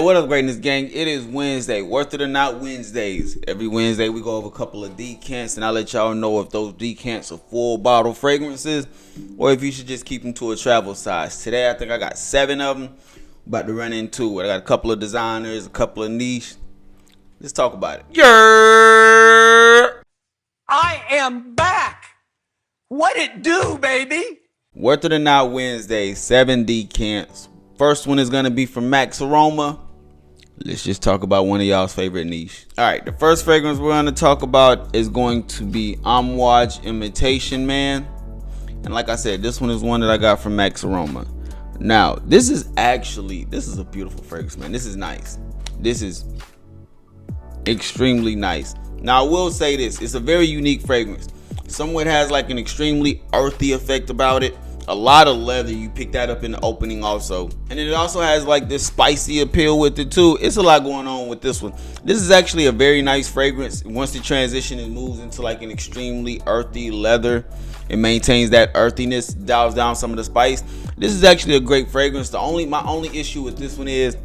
what up, greatness gang? It is Wednesday. Worth it or not Wednesdays. Every Wednesday we go over a couple of decants, and I'll let y'all know if those decants are full bottle fragrances or if you should just keep them to a travel size. Today I think I got 7 of them. About to run into it. I got a couple of designers, a couple of niche. Let's talk about it. Yeah, I am back. What it do, baby? Worth it or not Wednesday, 7 decants. First one is going to be from Max Aroma. Let's just talk about one of y'all's favorite niche. All right, the first fragrance we're going to talk about is going to be Amouage Imitation Man. And like I said, this one is one that I got from Max Aroma. Now, this is a beautiful fragrance, man. This is nice. This is extremely nice. Now, I will say this. It's a very unique fragrance. Somewhat has like an extremely earthy effect about it. A lot of leather. You pick that up in the opening also. And it also has like this spicy appeal with it too. It's a lot going on with this one. This is actually a very nice fragrance. Once the transition it moves into like an extremely earthy leather, it maintains that earthiness, dials down some of the spice. This is actually a great fragrance. My only issue with this one is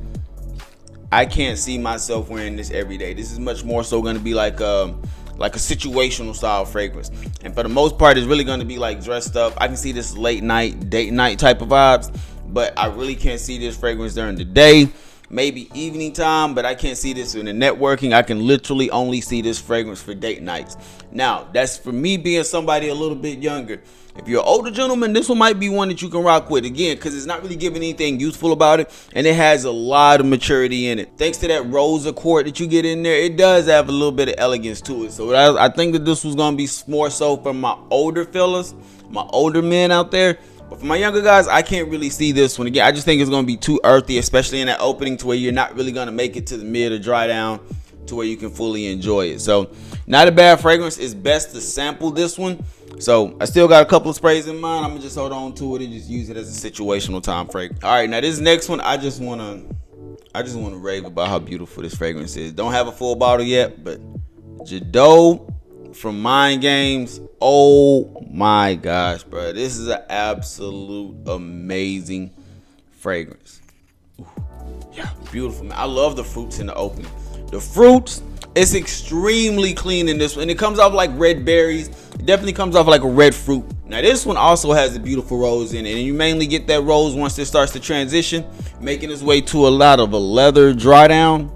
I can't see myself wearing this every day. This is much more so going to be like a situational style fragrance, and for the most part it's really going to be like dressed up. I can see this late night, date night type of vibes, but I really can't see this fragrance during the day, maybe evening time, but I can't see this in the networking. I can literally only see this fragrance for date nights. Now that's for me being somebody a little bit younger. If you're an older gentleman, this one might be one that you can rock with, again, because it's not really giving anything youthful about it, and it has a lot of maturity in it. Thanks to that rose accord that you get in there, it does have a little bit of elegance to it. So I think that this was going to be more so for my older fellas, my older men out there. But for my younger guys, I can't really see this one. Again, I just think it's going to be too earthy, especially in that opening to where you're not really going to make it to the mid or dry down to where you can fully enjoy it. So not a bad fragrance. It's best to sample this one. So I still got a couple of sprays in mind. I'm gonna just hold on to it and just use it as a situational time fragrance. All right, now this next one, I just wanna rave about how beautiful this fragrance is. Don't have a full bottle yet, but Jadot from Mind Games. Oh my gosh, bro, this is an absolute amazing fragrance. Ooh, yeah, beautiful, man. I love the fruits in the opening. The fruits, it's extremely clean in this one. And it comes off like red berries. It definitely comes off like a red fruit. Now this one also has a beautiful rose in it. And you mainly get that rose once it starts to transition, making its way to a lot of a leather dry down.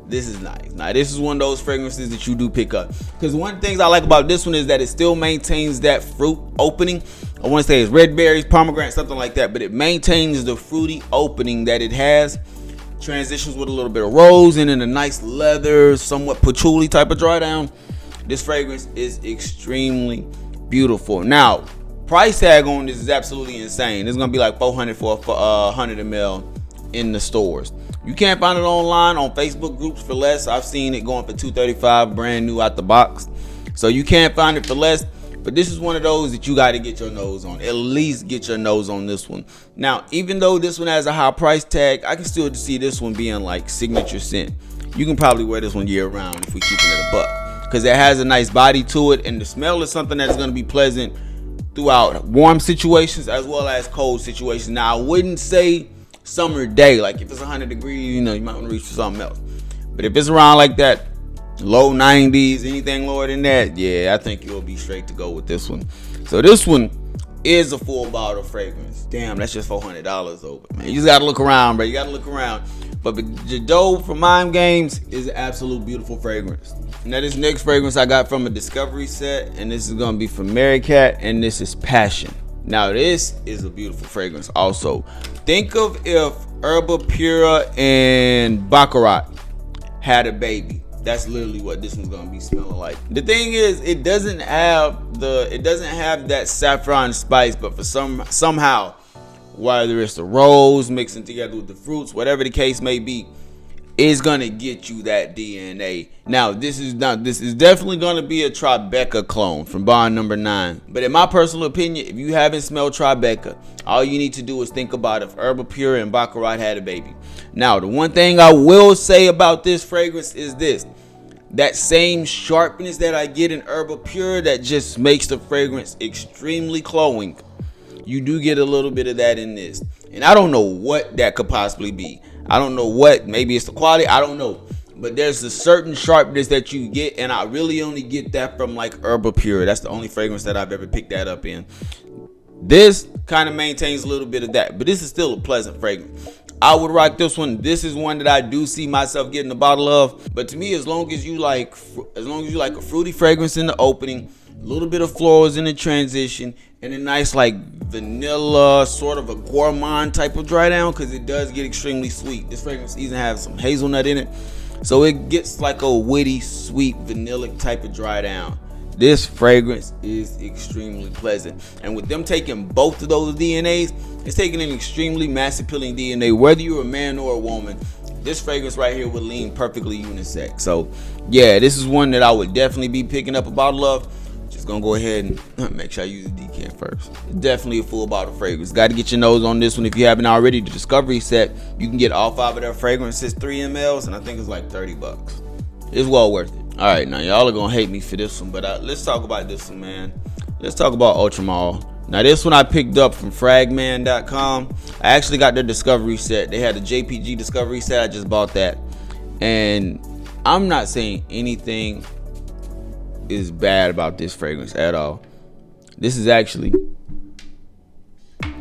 This is nice. Now this is one of those fragrances that you do pick up. Because one of the things I like about this one is that it still maintains that fruit opening. I want to say it's red berries, pomegranate, something like that. But it maintains the fruity opening that it has. Transitions with a little bit of rose and then a nice leather, somewhat patchouli type of dry down. This fragrance is extremely beautiful. Now, price tag on this is absolutely insane. It's gonna be like $400 for 100 ml in the stores. You can't find it online on Facebook groups for less. I've seen it going for $235 brand new out the box. So you can't find it for less. But this is one of those that you got to get your nose on. At least get your nose on this one. Now, even though this one has a high price tag, I can still see this one being like signature scent. You can probably wear this one year round if we keep it at a buck. Because it has a nice body to it. And the smell is something that's going to be pleasant throughout warm situations as well as cold situations. Now, I wouldn't say summer day. Like if it's 100 degrees, you might want to reach for something else. But if it's around like that, low 90s, anything lower than that, yeah, I think you'll be straight to go with this one. So this one is a full bottle fragrance. Damn, that's just $400 over, man. You just gotta look around, bro. You gotta look around. But Jadot from Mind Games is an absolute beautiful fragrance. Now this next fragrance I got from a discovery set, and this is gonna be from Mary Cat, and this is Passion. Now this is a beautiful fragrance also. Think of if Herba Pura and Baccarat had a baby. That's literally what this one's gonna be smelling like. The thing is, it doesn't have that saffron spice, but for somehow, whether it's the rose mixing together with the fruits, whatever the case may be, is gonna get you that DNA. Now, this is definitely gonna be a Tribeca clone from Bond Number 9. But in my personal opinion, if you haven't smelled Tribeca, all you need to do is think about if Herba Pura and Baccarat had a baby. Now, the one thing I will say about this fragrance is this. That same sharpness that I get in Herba Pura that just makes the fragrance extremely cloying. You do get a little bit of that in this. And I don't know what that could possibly be. I don't know what. Maybe it's the quality. I don't know. But there's a certain sharpness that you get, and I really only get that from like Herbal Pure. That's the only fragrance that I've ever picked that up in. This kind of maintains a little bit of that, but this is still a pleasant fragrance. I would rock this one. This is one that I do see myself getting a bottle of. But to me, as long as you like a fruity fragrance in the opening, a little bit of florals in the transition, and a nice like vanilla, sort of a gourmand type of dry down, because it does get extremely sweet. This fragrance even has some hazelnut in it, so it gets like a witty, sweet, vanilla type of dry down. This fragrance is extremely pleasant. And with them taking both of those DNAs, it's taking an extremely mass appealing DNA. Whether you're a man or a woman, this fragrance right here would lean perfectly unisex. So yeah, this is one that I would definitely be picking up a bottle of. Just gonna go ahead and make sure I use the decant first. Definitely a full bottle fragrance. Got to get your nose on this one if you haven't already. The Discovery set, you can get all 5 of their fragrances, 3 mLs, and I think it's like $30. It's well worth it. All right, now y'all are gonna hate me for this one, but let's talk about this one, man. Let's talk about Ultramall. Now this one I picked up from fragman.com. I actually got their Discovery set. They had the JPG Discovery set. I just bought that, and I'm not saying anything is bad about this fragrance at all. This is actually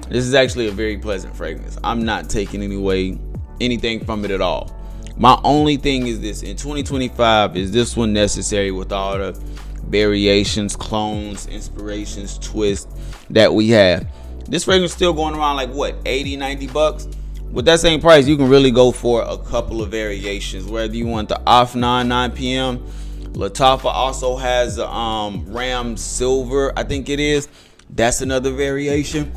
a very pleasant fragrance. I'm not taking anything from it at all. My only thing is this: in 2025, is this one necessary with all the variations, clones, inspirations, twists that we have? This fragrance still going around like what, $80-$90? With that same price, you can really go for a couple of variations. Whether you want the Afnan 9 p.m. Lattafa also has Ram Silver, I think it is. That's another variation.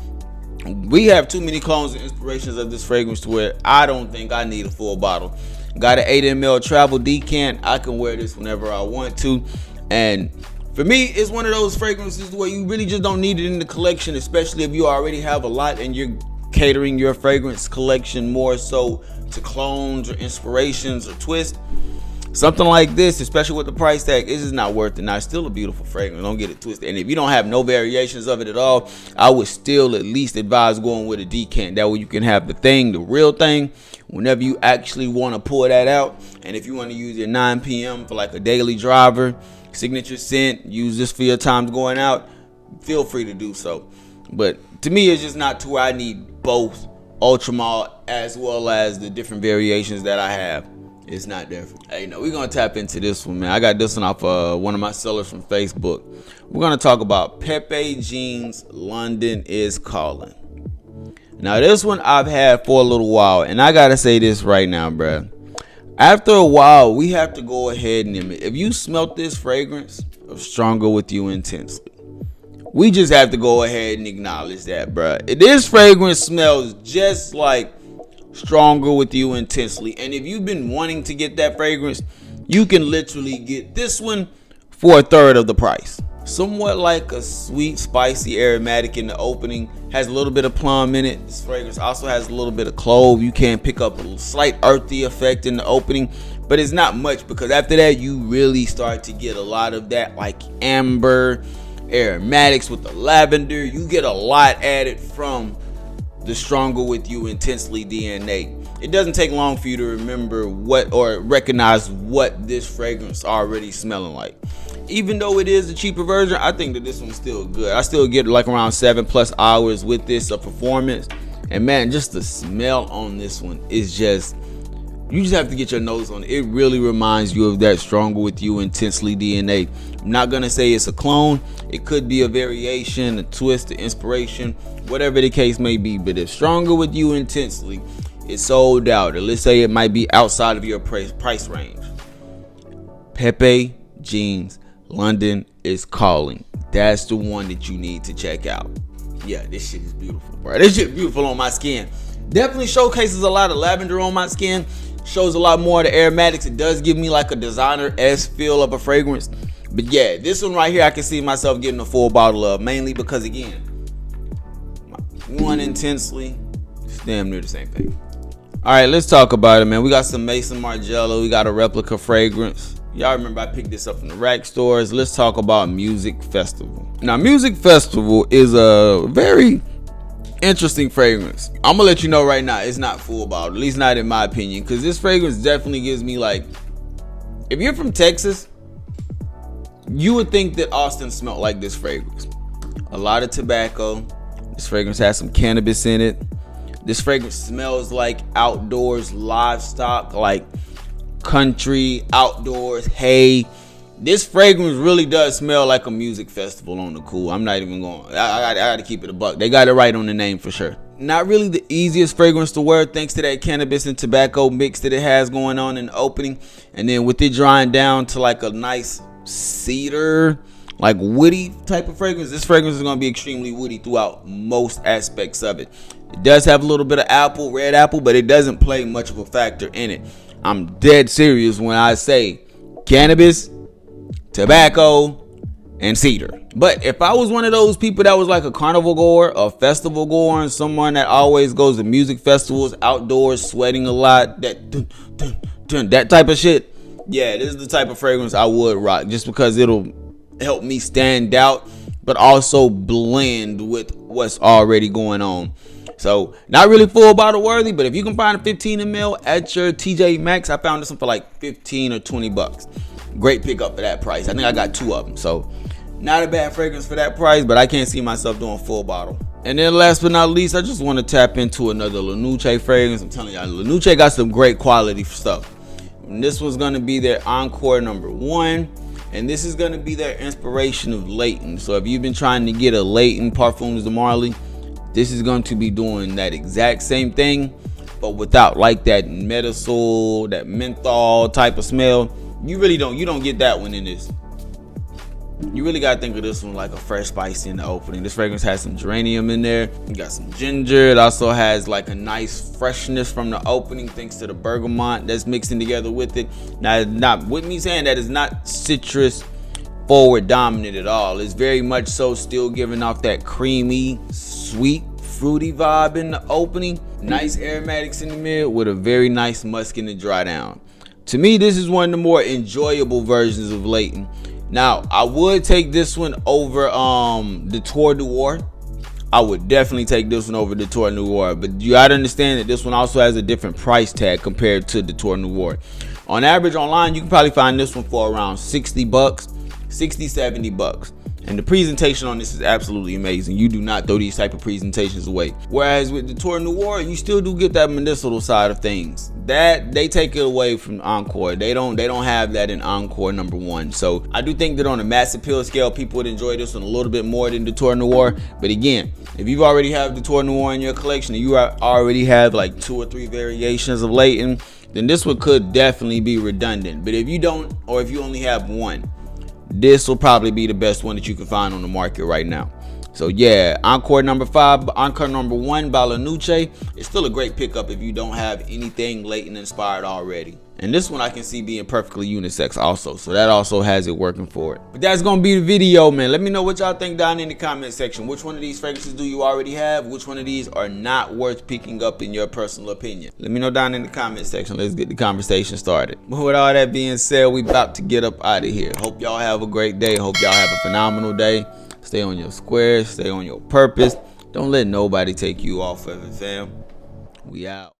We have too many clones and inspirations of this fragrance to where I don't think I need a full bottle. Got an 8 ml travel decant. I can wear this whenever I want to. And for me, it's one of those fragrances where you really just don't need it in the collection, especially if you already have a lot and you're catering your fragrance collection more so to clones or inspirations or twists. Something like this, especially with the price tag, is just not worth it. Now, it's still a beautiful fragrance. Don't get it twisted. And if you don't have no variations of it at all, I would still at least advise going with a decant. That way you can have the real thing, whenever you actually want to pull that out. And if you want to use your 9 p.m. for like a daily driver, signature scent, use this for your times going out, feel free to do so. But to me, it's just not to where I need both Ultramall as well as the different variations that I have. It's not there. Hey, no, we're going to tap into this one, man. I got this one off one of my sellers from Facebook. We're going to talk about Pepe Jeans London is Calling. Now, this one I've had for a little while, and I got to say this right now, bruh. After a while, we have to go ahead and admit, if you smelt this fragrance of Stronger With You Intensely, we just have to go ahead and acknowledge that, bruh. This fragrance smells just like Stronger With You Intensely. And if you've been wanting to get that fragrance, you can literally get this one for a third of the price. Somewhat like a sweet, spicy aromatic in the opening. Has a little bit of plum in it. This fragrance also has a little bit of clove. You can pick up a slight earthy effect in the opening, but it's not much, because after that you really start to get a lot of that like amber aromatics with the lavender. You get a lot added from the Stronger With You Intensely DNA. It doesn't take long for you to remember what or recognize what this fragrance already smelling like. Even though it is a cheaper version, I think that this one's still good. I still get like around 7+ hours with this of performance. And man, just the smell on this one is just, you just have to get your nose on it. It really reminds you of that Stronger With You Intensely DNA. I'm not gonna say it's a clone. It could be a variation, a twist, an inspiration, whatever the case may be. But if Stronger With You Intensely is sold out, or let's say it might be outside of your price range, Pepe Jeans London is Calling. That's the one that you need to check out. Yeah, this shit is beautiful, bro. This shit is beautiful on my skin. Definitely showcases a lot of lavender on my skin. Shows a lot more of the aromatics. It does give me like a designer-esque feel of a fragrance. But yeah, this one right here, I can see myself getting a full bottle of, mainly because, again, one Intensely, it's damn near the same thing. All right, let's talk about it, man. We got some Maison Margiela. We got a replica fragrance. Y'all remember I picked this up from the rack stores. Let's talk about Music Festival. Now, Music Festival is a very Interesting fragrance. I'm gonna let you know right now, it's not full bottle, at least not in my opinion, because this fragrance definitely gives me like, if you're from Texas, you would think that Austin smelled like this fragrance. A lot of tobacco. This fragrance has some cannabis in it. This fragrance smells like outdoors livestock, like country, outdoors, hay. This fragrance really does smell like a music festival on the cool. I'm not even going. I got to keep it a buck. They got it right on the name for sure. Not really the easiest fragrance to wear, thanks to that cannabis and tobacco mix that it has going on in the opening. And then with it drying down to like a nice cedar, like woody type of fragrance, this fragrance is going to be extremely woody throughout most aspects of it. It does have a little bit of apple, red apple, but it doesn't play much of a factor in it. I'm dead serious when I say cannabis, tobacco, and cedar. But if I was one of those people that was like a carnival goer, a festival goer, and someone that always goes to music festivals, outdoors, sweating a lot, that type of shit, yeah, this is the type of fragrance I would rock, just because it'll help me stand out, but also blend with what's already going on. So not really full bottle worthy, but if you can find a 15 ml at your TJ Maxx, I found this one for like 15 or 20 bucks. Great pickup for that price. I think I got 2 of them, so not a bad fragrance for that price, but I can't see myself doing full bottle. And then last but not least, I just want to tap into another Lanuche fragrance. I'm telling y'all, Lanuche got some great quality stuff. And this was going to be their Encore #1, and this is going to be their inspiration of Layton. So if you've been trying to get a Layton Parfums de Marly, this is going to be doing that exact same thing, but without like that medicinal, that menthol type of smell. You don't get that one in this. You really gotta think of this one like a fresh spice in the opening. This fragrance has some geranium in there. You got some ginger. It also has like a nice freshness from the opening thanks to the bergamot that's mixing together with it. Now, not with me saying that, it's not citrus forward dominant at all. It's very much so still giving off that creamy, sweet, fruity vibe in the opening. Nice aromatics in the middle with a very nice musk in the dry down. To me, this is one of the more enjoyable versions of Layton. Now, I would take this one over the Tour Noir. I would definitely take this one over the Tour Noir, but you gotta understand that this one also has a different price tag compared to the Tour Noir. On average online, you can probably find this one for around 60 bucks, 60, 70 bucks. And the presentation on this is absolutely amazing. You do not throw these type of presentations away. Whereas with the Tour Noir, you still do get that medicinal side of things. That they take it away from Encore. They don't have that in Encore #1. So I do think that on a mass appeal scale, people would enjoy this one a little bit more than the Tour Noir. But again, if you already have the Tour Noir in your collection and you already have like 2 or 3 variations of Layton, then this one could definitely be redundant. But if you don't, or if you only have one, this will probably be the best one that you can find on the market right now. So yeah, Encore #1 by Lanuche. It's still a great pickup if you don't have anything Layton inspired already. And this one I can see being perfectly unisex also. So that also has it working for it. But that's gonna be the video, man. Let me know what y'all think down in the comment section. Which one of these fragrances do you already have? Which one of these are not worth picking up in your personal opinion? Let me know down in the comment section. Let's get the conversation started. But with all that being said, we about to get up out of here. Hope y'all have a great day. Hope y'all have a phenomenal day. Stay on your square. Stay on your purpose. Don't let nobody take you off of it, fam. We out.